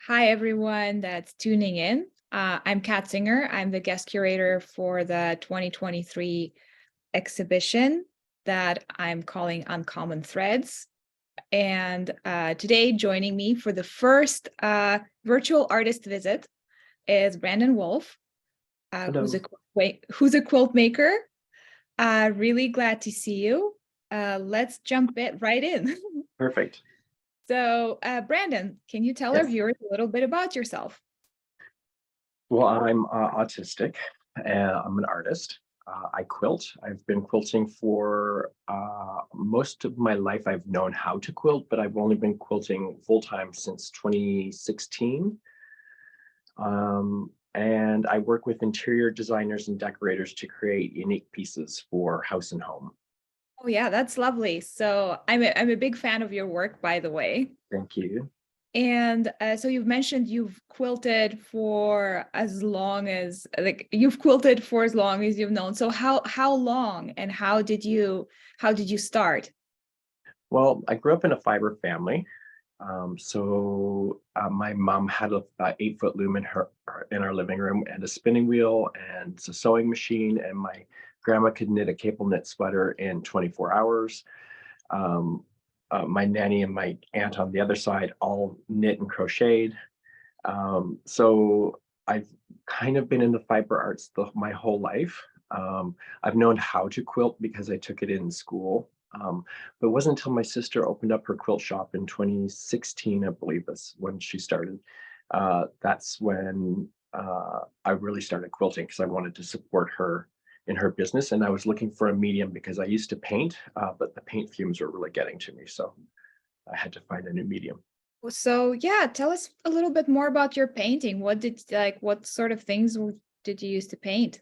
Hi, everyone that's tuning in. I'm Kat Singer. I'm the guest curator for the 2023 exhibition that I'm calling Uncommon Threads. And today, joining me for the first virtual artist visit is Brandon Wulff, Hello. who's a quilt maker. Really glad to see you. Let's jump right in. Perfect. So, Brandon, can you tell our Yes. viewers a little bit about yourself? Well, I'm autistic and I'm an artist. I quilt. I've been quilting for most of my life. I've known how to quilt, but I've only been quilting full time since 2016. And I work with interior designers and decorators to create unique pieces for house and home. Oh yeah, that's lovely. So I'm a big fan of your work, by the way. Thank you. And so you've mentioned you've quilted for as long as you've known. So how long and how did you start? Well, I grew up in a fiber family. My mom had a 8-foot loom in our living room and a spinning wheel and a sewing machine. And my grandma could knit a cable knit sweater in 24 hours. Um, my nanny and my aunt on the other side all knit and crocheted. So I've kind of been in the fiber arts my whole life. I've known how to quilt because I took it in school. But it wasn't until my sister opened up her quilt shop in 2016, I believe that's when she started. That's when I really started quilting because I wanted to support her in her business. And I was looking for a medium because I used to paint, but the paint fumes were really getting to me. So I had to find a new medium. So yeah, tell us a little bit more about your painting. What sort of things did you use to paint?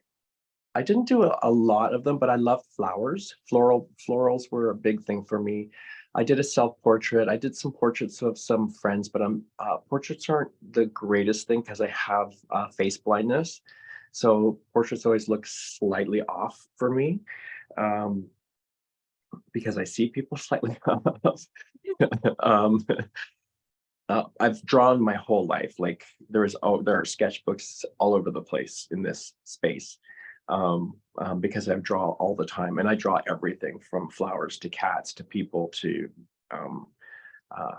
I didn't do a lot of them, but I love flowers. Florals were a big thing for me. I did a self-portrait. I did some portraits of some friends, but portraits aren't the greatest thing because I have face blindness. So portraits always look slightly off for me um, because I see people slightly off. um, I've drawn my whole life. Like there are sketchbooks all over the place in this space because I draw all the time, and I draw everything from flowers to cats to people to um,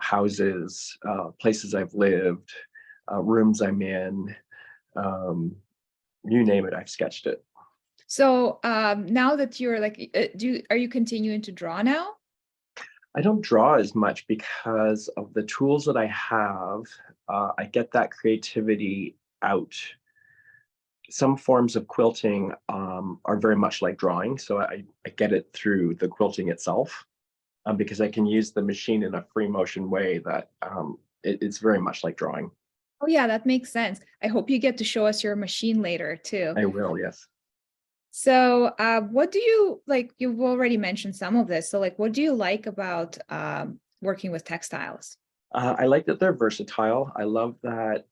houses, places I've lived, rooms I'm in. Um, you name it, I've sketched it. So now that you're like, are you continuing to draw now? I don't draw as much because of the tools that I have. I get that creativity out. Some forms of quilting are very much like drawing. So I get it through the quilting itself because I can use the machine in a free motion way that it's very much like drawing. Oh yeah, that makes sense. I hope you get to show us your machine later too. I will, yes. So, what do you like? You've already mentioned some of this. So, like, what do you like about working with textiles? I like that they're versatile. I love that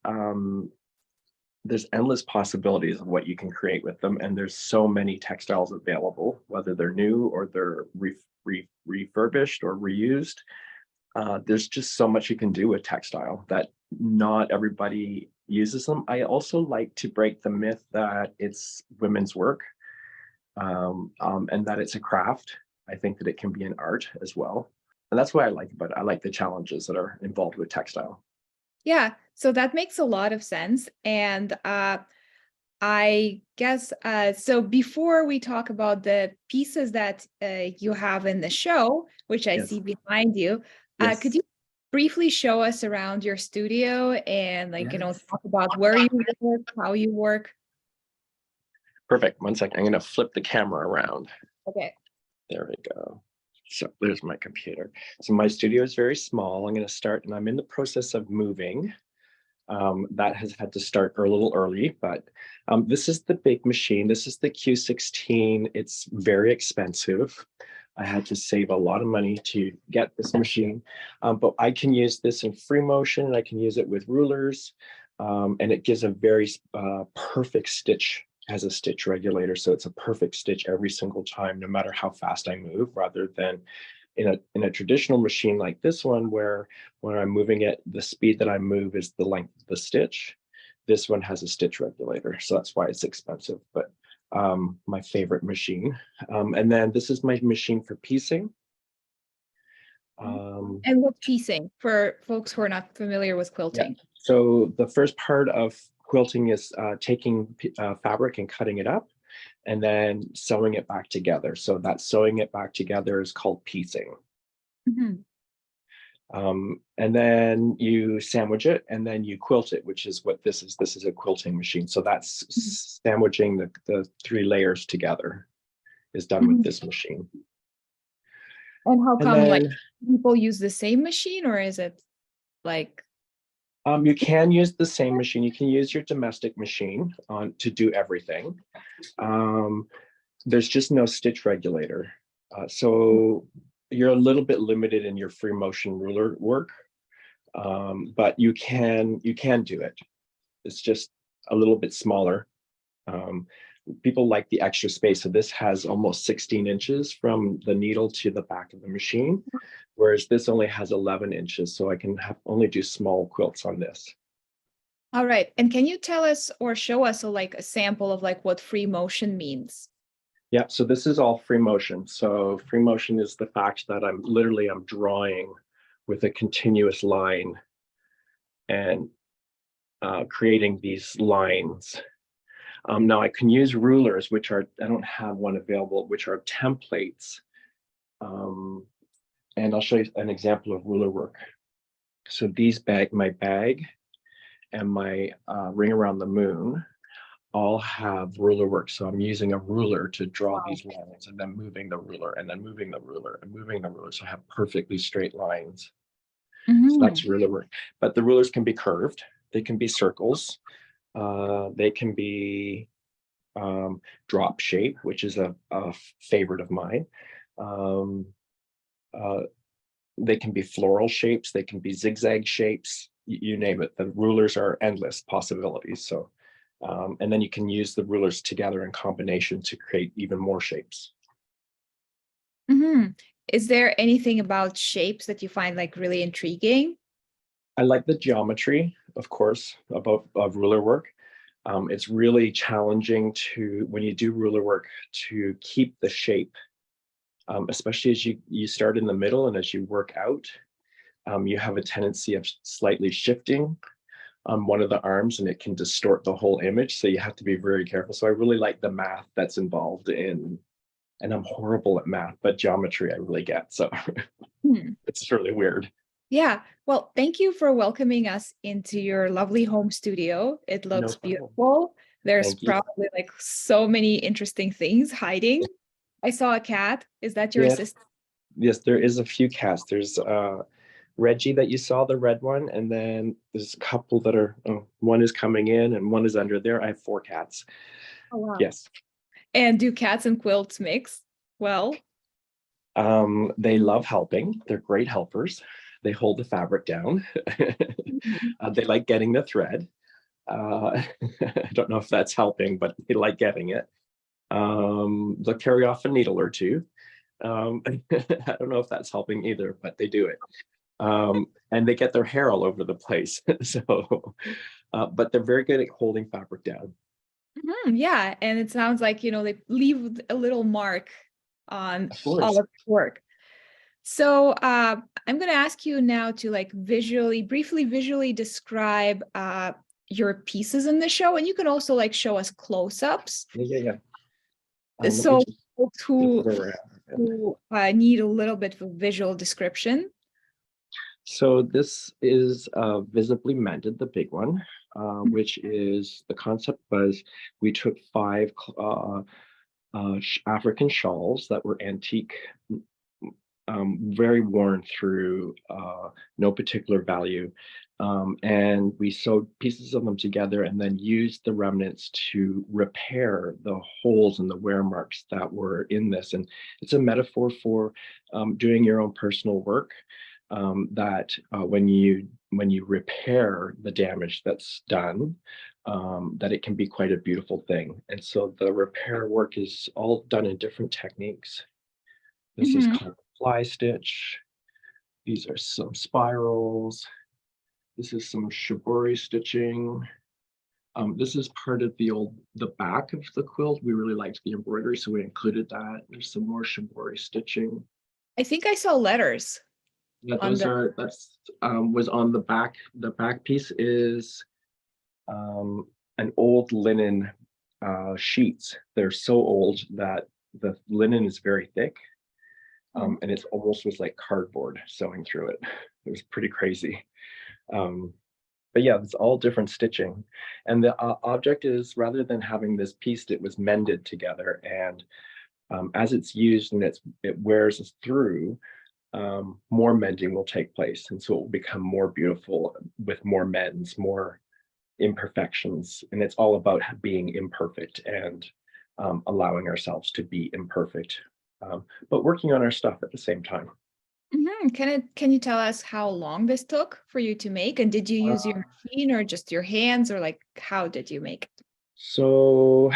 there's endless possibilities of what you can create with them, and there's so many textiles available, whether they're new or they're refurbished or reused. There's just so much you can do with textile that not everybody uses them. I also like to break the myth that it's women's work and that it's a craft. I think that it can be an art as well. And that's what I like about it. I like the challenges that are involved with textile. Yeah, so that makes a lot of sense. And I guess so. Before we talk about the pieces that you have in the show, which I see Yes. behind you, could Yes. you briefly show us around your studio and, like, Yes. talk about where you work, how you work? Perfect. One second. I'm going to flip the camera around. Okay. There we go. So there's my computer. So my studio is very small. I'm going to start, and I'm in the process of moving. That has had to start a little early, but this is the big machine. This is the Q16. It's very expensive. I had to save a lot of money to get this machine, but I can use this in free motion, and I can use it with rulers, and it gives a very perfect stitch. Has a stitch regulator, so it's a perfect stitch every single time, no matter how fast I move, rather than In a traditional machine like this one, where when I'm moving it, the speed that I move is the length of the stitch. This one has a stitch regulator, so that's why it's expensive, but my favorite machine. And then this is my machine for piecing. And what's piecing for folks who are not familiar with Yeah. quilting? So the first part of quilting is taking fabric and cutting it up and then sewing it back together. So that sewing it back together is called piecing. Mhm. And then you sandwich it and then you quilt it, which is what this is. This is a quilting machine. So that's Mhm. sandwiching the 3 layers together is done with Mhm. this machine. And how And come like then people use the same machine, or is it like you can use the same machine. You can use your domestic machine on to do everything. There's just no stitch regulator. So you're a little bit limited in your free motion ruler work, but you can do it. It's just a little bit smaller. Um, People like the extra space. So this has almost 16 inches from the needle to the back of the machine, whereas this only has 11 inches. So I can only do small quilts on this. all right? And can you tell us or show us like a sample of like what free motion means? Yeah, so this is all free motion. So free motion is the fact that I'm drawing with a continuous line and creating these lines. Now I can use rulers, which are, I don't have one available, which are templates. And I'll show you an example of ruler work. So my bag and my ring around the moon all have ruler work. So I'm using a ruler to draw Wow. these lines and then moving the ruler and then moving the ruler and moving the ruler. So I have perfectly straight lines. So that's ruler work. But the rulers can be curved. They can be circles. They can be drop shape, which is a favorite of mine. Um, uh, they can be floral shapes. They can be zigzag shapes. You name it. The rulers are endless possibilities. So, and then you can use the rulers together in combination to create even more shapes. Is there anything about shapes that you find like really intriguing? I like the geometry, of course, of ruler work. It's really challenging when you do ruler work, to keep the shape, especially as you start in the middle and as you work out. You have a tendency of slightly shifting one of the arms and it can distort the whole image. So you have to be very careful. So I really like the math that's involved and I'm horrible at math, but geometry I really get. So Hmm. it's really weird. Yeah. Well, thank you for welcoming us into your lovely home studio. It No looks problem. beautiful. There's Thank you. probably like so many interesting things hiding. I saw a cat. Is that your Yes, assistant? yes, there is a few cats. There's Reggie that you saw, the red one, and then there's a couple that are, one is coming in and one is under there. I have 4 cats. Oh, wow. Yes. And do cats and quilts mix? Well, They love helping. They're great helpers. They hold the fabric down. Mhm. They like getting the thread. I don't know if that's helping, but they like getting it. They'll carry off a needle or two. I don't know if that's helping either, but they do it. And they get their hair all over the place. So, but they're very good at holding fabric down. Yeah, and it sounds like, they leave a little mark on Of all course. of the work. So I'm going to ask you now to like briefly visually describe your pieces in the show, and you can also like show us close-ups. Yeah, yeah, yeah. Let me So just folks flip who it around. need a little bit of visual description. So this is Visibly Mended, the big one, which is the concept was we took 5 African shawls that were antique, very worn through, no particular value. And we sewed pieces of them together and then used the remnants to repair the holes and the wear marks that were in this. And it's a metaphor for doing your own personal work. That when you repair the damage that's done, that it can be quite a beautiful thing. And so the repair work is all done in different techniques. This is Mhm. called fly stitch. These are some spirals. This is some shibori stitching. This is part of the back of the quilt. We really liked the embroidery, so we included that. There's some more shibori stitching. I think I saw letters Yeah, on the. that's was on the back. The back piece is an old linen sheets. They're so old that the linen is very thick, and it's almost was like cardboard sewing through it. It was pretty crazy. Um, but yeah, it's all different stitching. And the object is, rather than having this piece, it was mended together. And as it's used and it wears through, more mending will take place. And so it will become more beautiful with more mends, more imperfections. And it's all about being imperfect and allowing ourselves to be imperfect, but working on our stuff at the same time. Can you tell us how long this took for you to make? And did you use your machine or just your hands, or like how did you make it? So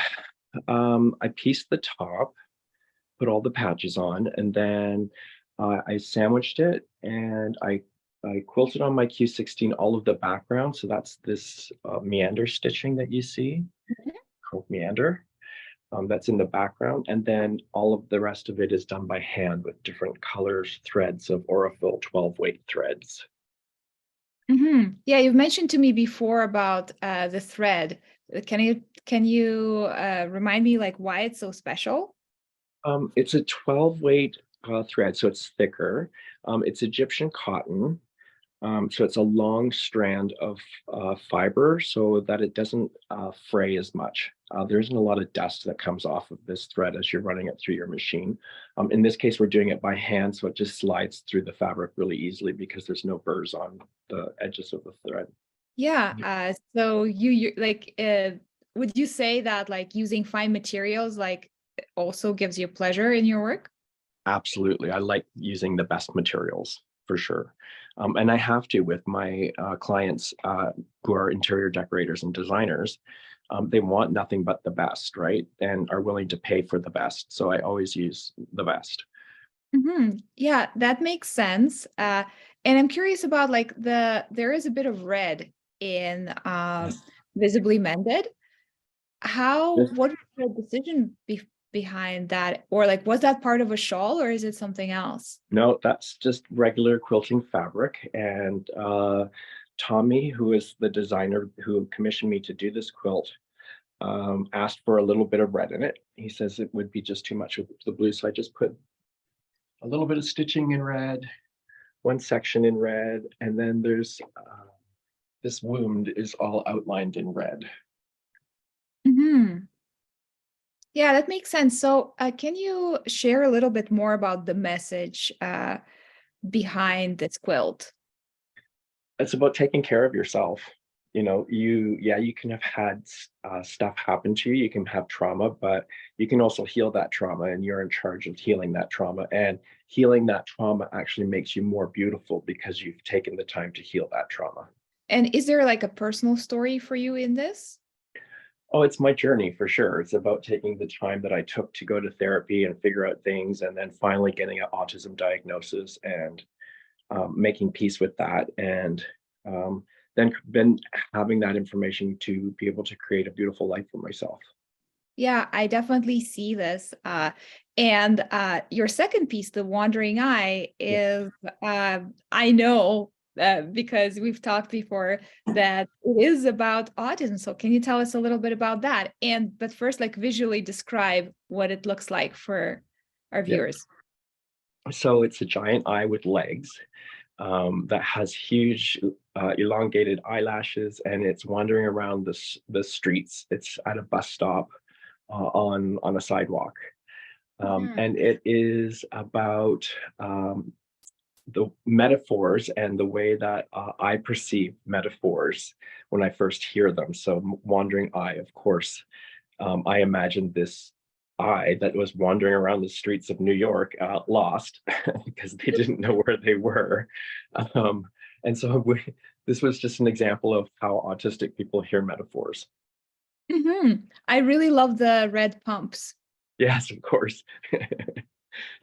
I pieced the top, put all the patches on, and then I sandwiched it and I quilted on my Q16 all of the background. So that's this meander stitching that you see Mhm. called meander. That's in the background. And then all of the rest of it is done by hand with different colors, threads of Aurifil 12 weight threads. Yeah, you've mentioned to me before about the thread. Can you remind me like why it's so special? It's a 12 weight thread, so it's thicker. It's Egyptian cotton. So it's a long strand of fiber so that it doesn't fray as much. There isn't a lot of dust that comes off of this thread as you're running it through your machine. In this case, we're doing it by hand, so it just slides through the fabric really easily because there's no burrs on the edges of the thread. Yeah, so you like would you say that like using fine materials like also gives you pleasure in your work? Absolutely. I like using the best materials for sure. And I have to with my clients who are interior decorators and designers. They want nothing but the best, right? And are willing to pay for the best. So I always use the best. Yeah, that makes sense. And I'm curious about like there is a bit of red in Yes. visibly mended. How This, what was the decision behind that? Or like was that part of a shawl or is it something else? no, that's just regular quilting fabric. And Tommy, who is the designer who commissioned me to do this quilt, asked for a little bit of red in it. He says it would be just too much with the blue. So I just put a little bit of stitching in red, one section in red, and then there's this wound is all outlined in red. Hmm. Yeah, that makes sense. So, can you share a little bit more about the message behind this quilt? It's about taking care of yourself. You know, you can have had stuff happen to you. You can have trauma, but you can also heal that trauma, and you're in charge of healing that trauma. And healing that trauma actually makes you more beautiful because you've taken the time to heal that trauma. And is there like a personal story for you in this? Oh, it's my journey for sure. It's about taking the time that I took to go to therapy and figure out things, and then finally getting an autism diagnosis and making peace with that, and um, then been having that information to be able to create a beautiful life for myself. Yeah, I definitely see this. And your second piece, The Wandering Eye, Yeah. is I know because we've talked before that it is about autism. So can you tell us a little bit about that? And but first, like visually describe what it looks like for our Yeah. viewers. So it's a giant eye with legs that has huge elongated eyelashes, and it's wandering around the streets. It's at a bus stop on a sidewalk. Mhm. And it is about the metaphors and the way that I perceive metaphors when I first hear them. So, wandering eye, of course, I imagined this eye that was wandering around the streets of New York, lost because they didn't know where they were. Um, and so, this was just an example of how autistic people hear metaphors. I really love the red pumps. Yes, of course.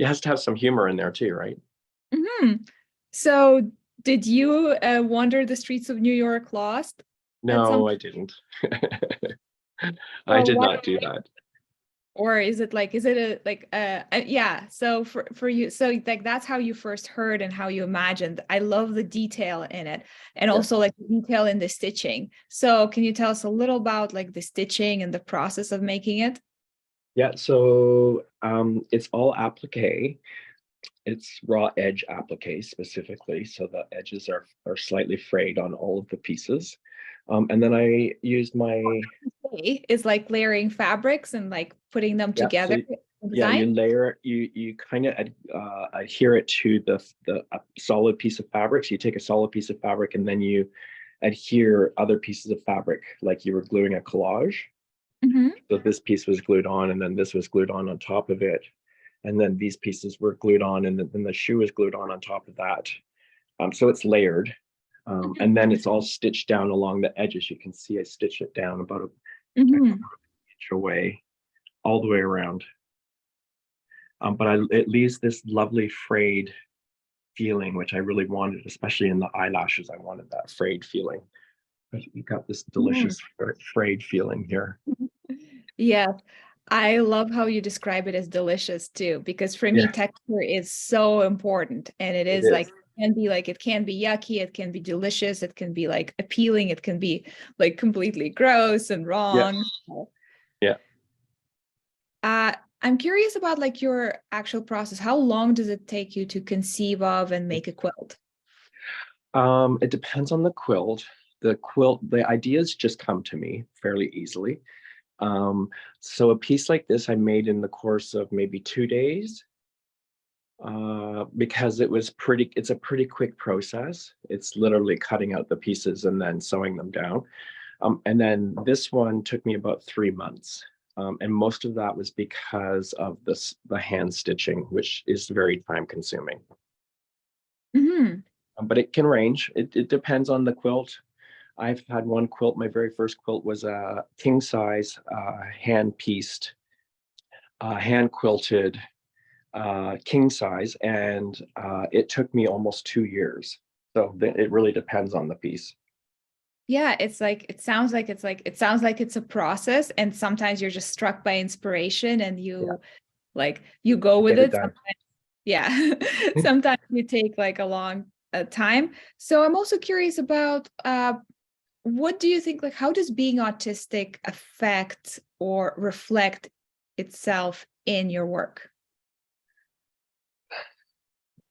it has to have some humor in there too, right? Hmm. So did you wander the streets of New York lost at some No, I point? didn't. I Or did what? not do that. Or is it like, is it a like yeah, so for you, so like that's how you first heard and how you imagined. I love the detail in it, and Yeah. also like the detail in the stitching. So can you tell us a little about like the stitching and the process of making it? Yeah, so it's all applique. It's raw edge applique specifically, so the edges are slightly frayed on all of the pieces. And then I used my Okay, is like layering fabrics and like putting them yeah. So together yeah, you design. layer it. You kind of adhere it to the solid piece of fabric. So you take a solid piece of fabric and then you adhere other pieces of fabric like you were gluing a collage. Hmm. So this piece was glued on, and then this was glued on top of it, and then these pieces were glued on, and then the shoe was glued on top of that. So it's layered, and then it's all stitched down along the edges. You can see I stitch it down about a Hmm. inch away, all the way around. But it leaves this lovely frayed feeling, which I really wanted, especially in the eyelashes. I wanted that frayed feeling. You got this delicious frayed feeling here. Yeah, I love how you describe it as delicious too, because for me, Yeah, texture is so important. And it it is like, is. it can be yucky, it can be delicious, it can be like appealing, it can be like completely gross and Yeah, wrong. yeah. Uh, I'm curious about like your actual process. How long does it take you to conceive of and make a quilt? It depends on the quilt. The ideas just come to me fairly easily. Um, so a piece like this I made in the course of maybe 2 days, because it's a pretty quick process. It's literally cutting out the pieces and then sewing them down. And then this one took me about 3 months. And most of that was because of the hand stitching, which is very time consuming. Hmm. But it can range. It depends on the quilt. I've had one quilt. My very first quilt was a king size, hand pieced, hand quilted, king size, and it took me almost 2 years. So it really depends on the piece. Yeah, it's like it sounds like it's a process, and sometimes you're just struck by inspiration and Yeah, you go with get it it. done. Yeah. Sometimes you take like a long time. So I'm also curious about what do you think, like, how does being autistic affect or reflect itself in your work?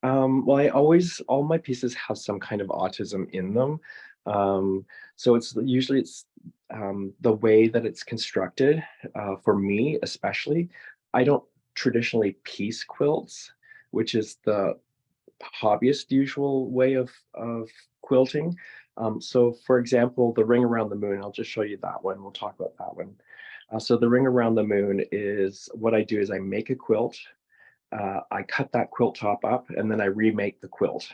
Well, all my pieces have some kind of autism in them. Um, so it's the way that it's constructed, for me, especially. I don't traditionally piece quilts, which is the hobbyist usual way of quilting. So for example, the ring around the moon, I'll just show you that one. We'll talk about that one. So the ring around the moon is what I do is I make a quilt. I cut that quilt top up and then I remake the quilt.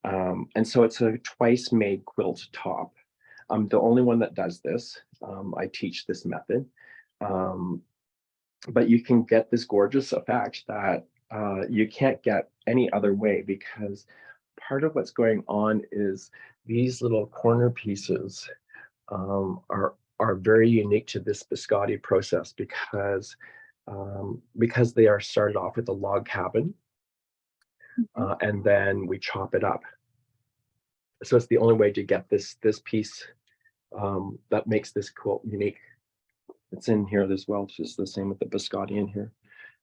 And so it's a twice made quilt top. I'm the only one that does this. I teach this method. Um, but you can get this gorgeous effect that you can't get any other way, because part of what's going on is these little corner pieces are very unique to this biscotti process, because they are started off with a log cabin, Mhm. and then we chop it up. So it's the only way to get this piece, that makes this quilt unique. It's in here as well. It's just the same with the biscotti in here.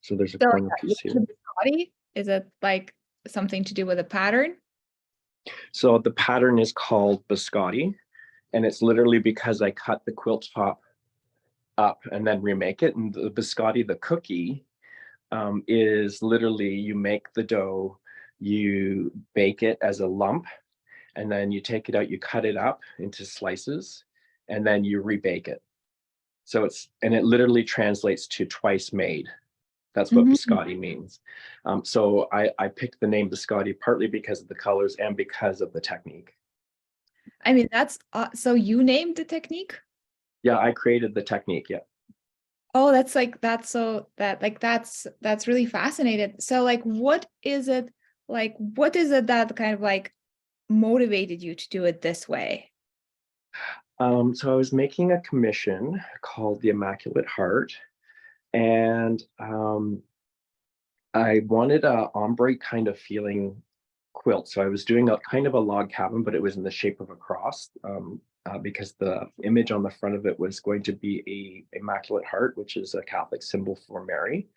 So there's a So corner yeah, piece the here. body, is it like something to do with a pattern? So the pattern is called biscotti, and it's literally because I cut the quilt top up and then remake it. And the biscotti, the cookie, is literally you make the dough, you bake it as a lump, and then you take it out, you cut it up into slices, and then you rebake it. So it literally translates to twice made. That's what Mhm. biscotti means. So I picked the name biscotti partly because of the colors and because of the technique. I mean, that's so you named the technique? Yeah, I created the technique. Yeah. Oh, that's like that's so that like that's really fascinating. So like what is it that kind of like motivated you to do it this way? So I was making a commission called the Immaculate Heart, and I wanted a ombre kind of feeling quilt. So I was doing a kind of a log cabin, but it was in the shape of a cross, because the image on the front of it was going to be a Immaculate Heart, which is a Catholic symbol for Mary.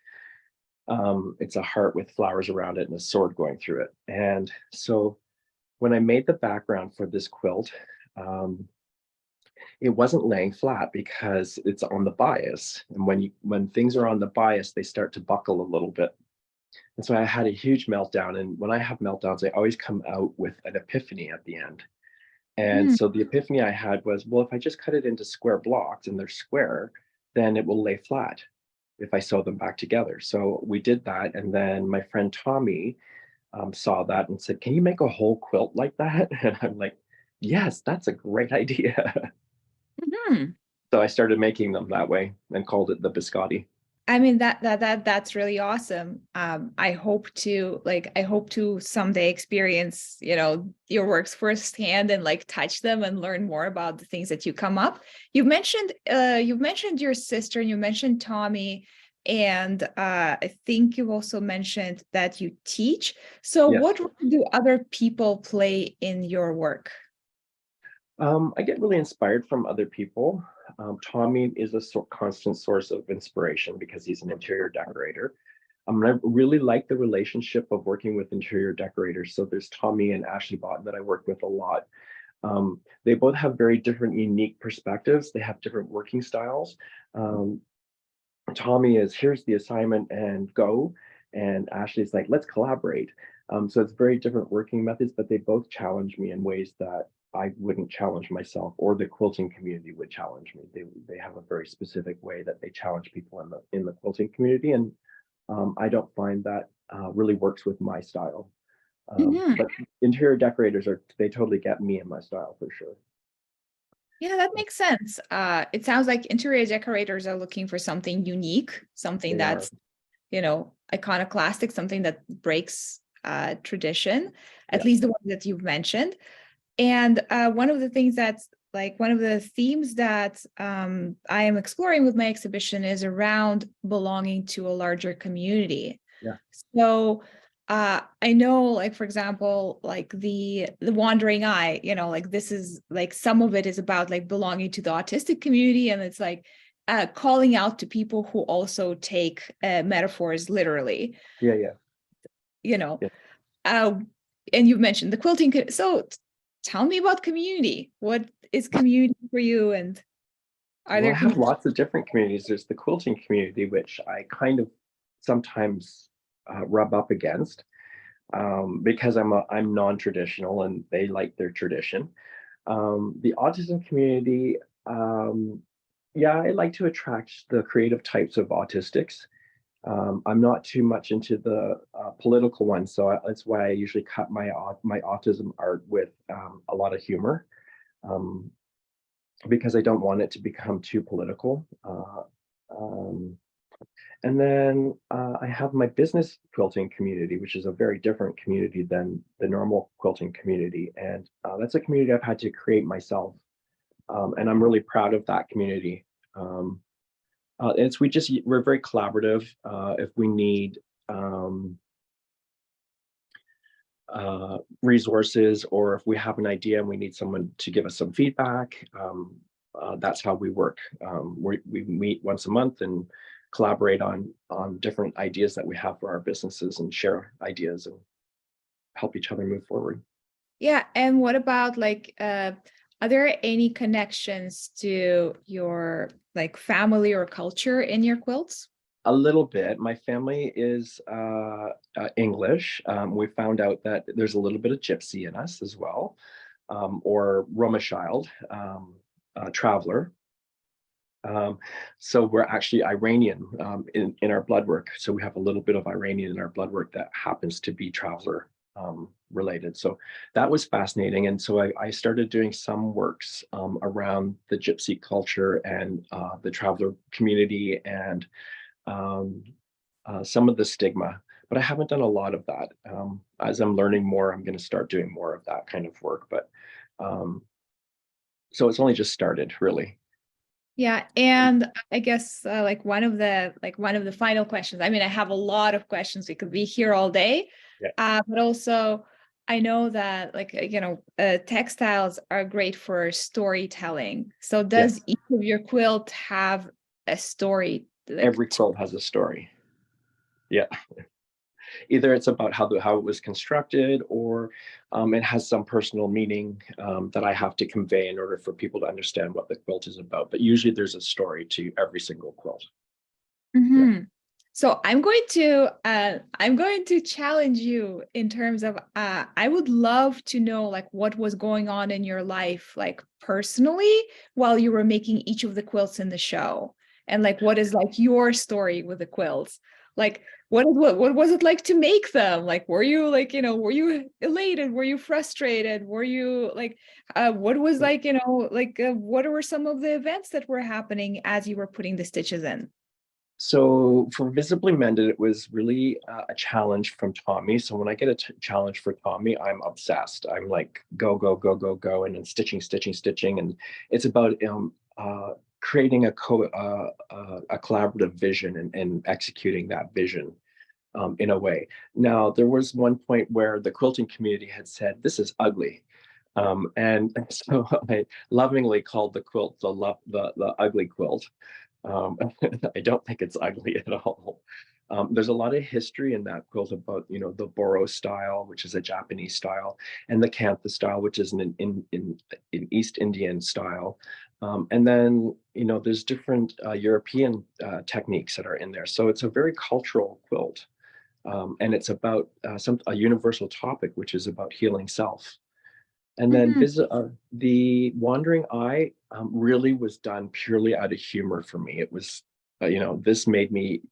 It's a heart with flowers around it and a sword going through it. And so when I made the background for this quilt, um, it wasn't laying flat because it's on the bias. And when things are on the bias, they start to buckle a little bit. And so I had a huge meltdown. And when I have meltdowns, I always come out with an epiphany at the end. And Mm, so the epiphany I had was, well, if I just cut it into square blocks and they're square, then it will lay flat if I sew them back together. So we did that. And then my friend Tommy saw that and said, can you make a whole quilt like that? And I'm like, yes, that's a great idea. mhm. So I started making them that way and called it the biscotti. I mean that's really awesome. I hope to someday experience, your works firsthand and like touch them and learn more about the things that you come up. You've mentioned your sister and you mentioned Tommy, and I think you also mentioned that you teach. So Yes. what role do other people play in your work? I get really inspired from other people. Tommy is a constant source of inspiration because he's an interior decorator. And I really like the relationship of working with interior decorators. So there's Tommy and Ashley Bott that I work with a lot. They both have very different, unique perspectives. They have different working styles. Um, Tommy is, here's the assignment and go. And Ashley's like, let's collaborate. So it's very different working methods, but they both challenge me in ways that I wouldn't challenge myself, or the quilting community would challenge me. They have a very specific way that they challenge people in the quilting community, and I don't find that really works with my style. Mhm. But interior decorators they totally get me and my style for sure. Yeah, that makes sense. It sounds like interior decorators are looking for something unique, something They are. that's, iconoclastic, something that breaks tradition, at Yeah. least the ones that you've mentioned. And one of the things that's like one of the themes that I am exploring with my exhibition is around belonging to a larger community. Yeah. So I know, like for example, like the wandering eye, like this is like some of it is about like belonging to the autistic community, and it's like calling out to people who also take metaphors literally, Yeah. Yeah. you know. Yeah. Uh, and you've mentioned the quilting. So tell me about community. What is community for you? And are Well, there I have communities? lots of different communities. There's the quilting community, which I kind of sometimes rub up against, because I'm non-traditional and they like their tradition. The autism community, yeah, I like to attract the creative types of autistics. I'm not too much into the political ones, so that's why I usually cut my autism art with a lot of humor, um, because I don't want it to become too political. Um, and then I have my business quilting community, which is a very different community than the normal quilting community. And that's a community I've had to create myself. And I'm really proud of that community. Um, we're very collaborative. If we need um, resources, or if we have an idea and we need someone to give us some feedback, that's how we work. We meet once a month and collaborate on different ideas that we have for our businesses and share ideas and help each other move forward. Yeah. And what about like, are there any connections to your like family or culture in your quilts? A little bit. My family is English. We found out that there's a little bit of Gypsy in us as well, or Rothschild, traveler. Um, so we're actually Iranian in our blood work. So we have a little bit of Iranian in our blood work that happens to be traveler. related. So that was fascinating. And so I started doing some works around the gypsy culture and the traveler community and um, some of the stigma. But I haven't done a lot of that. As I'm learning more, I'm going to start doing more of that kind of work. But um, so it's only just started, really. Yeah, and I guess one of the final questions. I mean, I have a lot of questions. We could be here all day, Yeah. but also I know that textiles are great for storytelling. So does Yes. each of your quilt have a story? Every quilt has a story. Yeah. Either it's about how it was constructed, or it has some personal meaning that I have to convey in order for people to understand what the quilt is about. But usually there's a story to every single quilt. Yeah. Hmm. So I'm going to challenge you in terms of I would love to know like what was going on in your life like personally while you were making each of the quilts in the show, and like what is like your story with the quilts, like what was it like to make them, like were you like were you elated, were you frustrated, were you like what was like what were some of the events that were happening as you were putting the stitches in? So for Visibly Mended, it was really a challenge from Tommy. So when I get a challenge for Tommy, I'm obsessed. I'm like, go, go, go, go, go, and then stitching, stitching, stitching. And it's about creating a collaborative vision and executing that vision in a way. Now, there was one point where the quilting community had said, this is ugly. And so I lovingly called the quilt the ugly quilt. um, I don't think it's ugly at all. There's a lot of history in that quilt about, the Boro style, which is a Japanese style, and the Kantha style, which is an East Indian style. And then, there's different European techniques that are in there. So it's a very cultural quilt. And it's about a universal topic, which is about healing self. And then Mhm. the Wandering Eye really was done purely out of humor for me. It was, this made me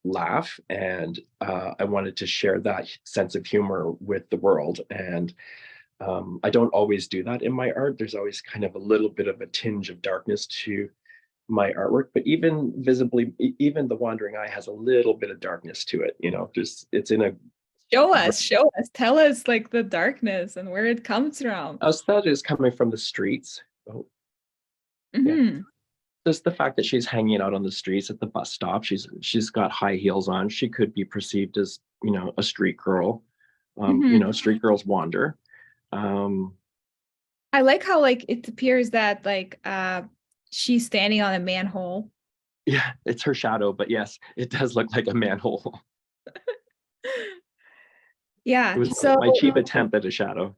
laugh, and I wanted to share that sense of humor with the world. And I don't always do that in my art. There's always kind of a little bit of a tinge of darkness to my artwork, but even the Wandering Eye has a little bit of darkness to it. Just it's in a Show us, tell us like the darkness and where it comes from. aesthetic is coming from the streets. Oh, yeah. Hmm. Just the fact that she's hanging out on the streets at the bus stop. She's got high heels on. She could be perceived as, a street girl. Hmm. Street girls wander. Um, I like how like it appears that she's standing on a manhole. yeah, it's her shadow, but yes, it does look like a manhole. It Yeah. was So my cheap attempt at a shadow.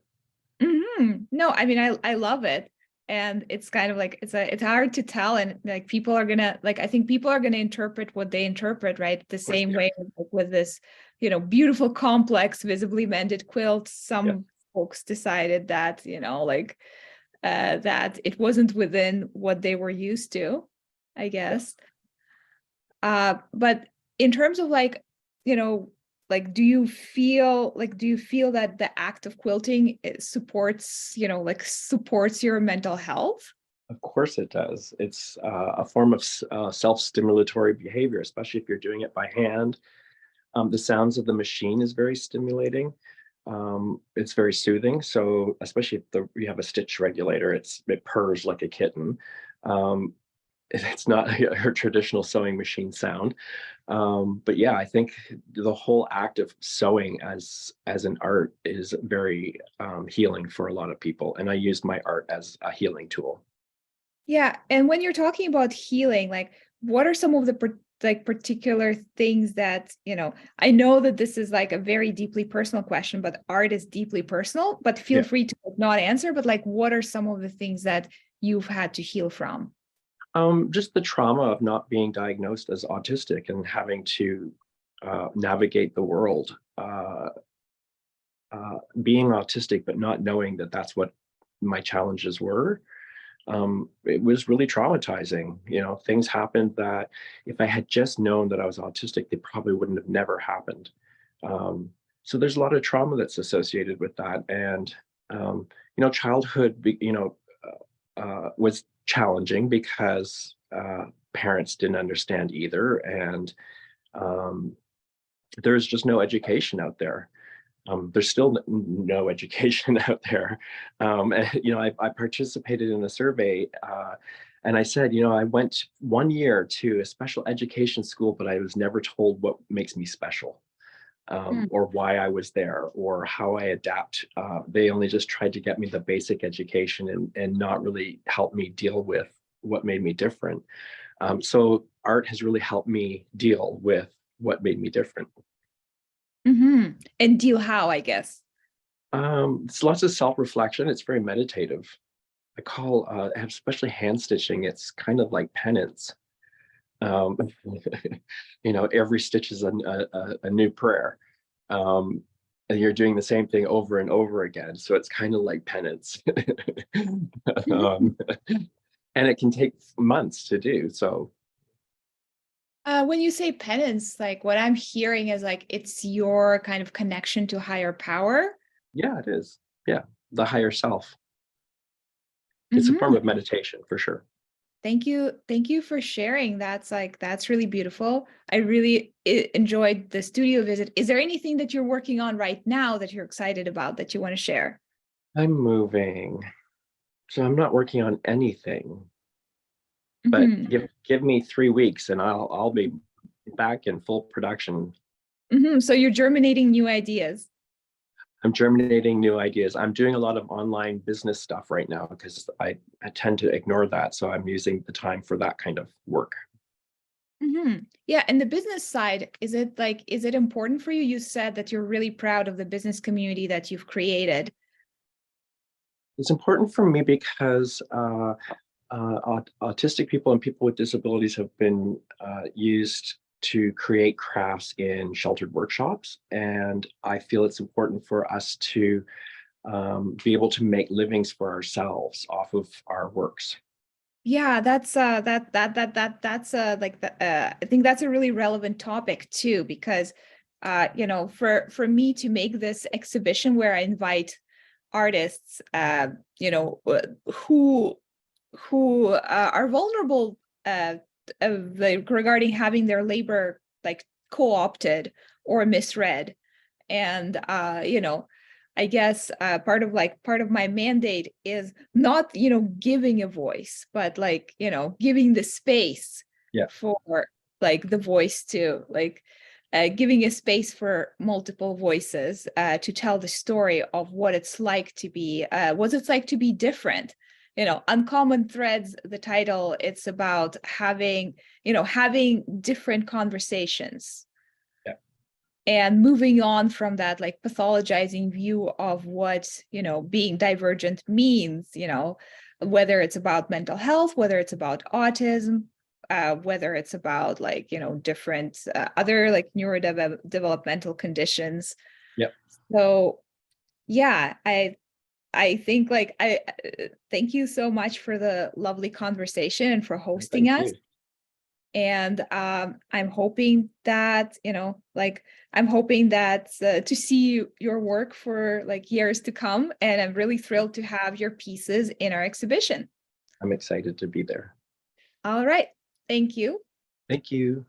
no, I mean I love it. And it's kind of like it's hard to tell, and like people are gonna like I think people are gonna interpret what they interpret, right? The Of course, same yeah, way with this, beautiful, complex, visibly mended quilt. yeah. Some folks decided that, that it wasn't within what they were used to, I Yeah. guess. But in terms of you know, do you feel that the act of quilting supports, supports your mental health? Of course it does. It's a form of self-stimulatory behavior, especially if you're doing it by hand. The sounds of the machine is very stimulating. It's very soothing. So especially if you have a stitch regulator, it purrs like a kitten. Um, it's not her traditional sewing machine sound. But yeah, I think the whole act of sewing as an art is very healing for a lot of people. And I use my art as a healing tool. Yeah, and when you're talking about healing, like what are some of the particular things that, I know that this is like a very deeply personal question, but art is deeply personal, but feel Yeah. free to not answer, but like what are some of the things that you've had to heal from? Just the trauma of not being diagnosed as autistic and having to navigate the world, being autistic, but not knowing that that's what my challenges were. It was really traumatizing. Things happened that if I had just known that I was autistic, they probably wouldn't have never happened. Um, So there's a lot of trauma that's associated with that. And, childhood, was challenging because parents didn't understand either. And um, there's just no education out there. There's still no education out there. I participated in a survey, and I said, I went 1 year to a special education school, but I was never told what makes me special, Mm. or why I was there, or how I adapt. They only just tried to get me the basic education and not really help me deal with what made me different. So art has really helped me deal with what made me different. And deal how, I guess. It's lots of self-reflection. It's very meditative. I have especially hand stitching. It's kind of like penance. Um, every stitch is a new prayer. Um, and you're doing the same thing over and over again. So it's kind of like penance. Mhm. um, and it can take months to do. So When you say penance, like what I'm hearing is like it's your kind of connection to higher power. yeah, it is. Yeah, the higher self. It's a form Mhm. of meditation for sure. Thank you. Thank you for sharing. That's really beautiful. I really enjoyed the studio visit. Is there anything that you're working on right now that you're excited about that you want to share? I'm moving. So I'm not working on anything, but Hmm. give me 3 weeks and I'll be back in full production. So you're germinating new ideas. I'm germinating new ideas. I'm doing a lot of online business stuff right now because I tend to ignore that. So I'm using the time for that kind of work. Yeah, and the business side, is it important for you? You said that you're really proud of the business community that you've created. It's important for me because autistic people and people with disabilities have been used to create crafts in sheltered workshops. And I feel it's important for us to be able to make livings for ourselves off of our works. Yeah, I think that's a really relevant topic too, because for me to make this exhibition where I invite artists you know uh, who are vulnerable like regarding having their labor like co-opted or misread, and I guess part of my mandate is not giving a voice, but giving the space Yeah, for the voice to giving a space for multiple voices to tell the story of what it's like to be different. Uncommon Threads, the title, it's about having different conversations yeah, and moving on from that pathologizing view of what being divergent means, whether it's about mental health, whether it's about autism, whether it's about different other neurodevelopmental conditions. yeah. So yeah, I think I thank you so much for the lovely conversation and for hosting Thank us. you. And I'm hoping that to see your work for years to come, and I'm really thrilled to have your pieces in our exhibition. I'm excited to be there. All right, thank you. Thank you.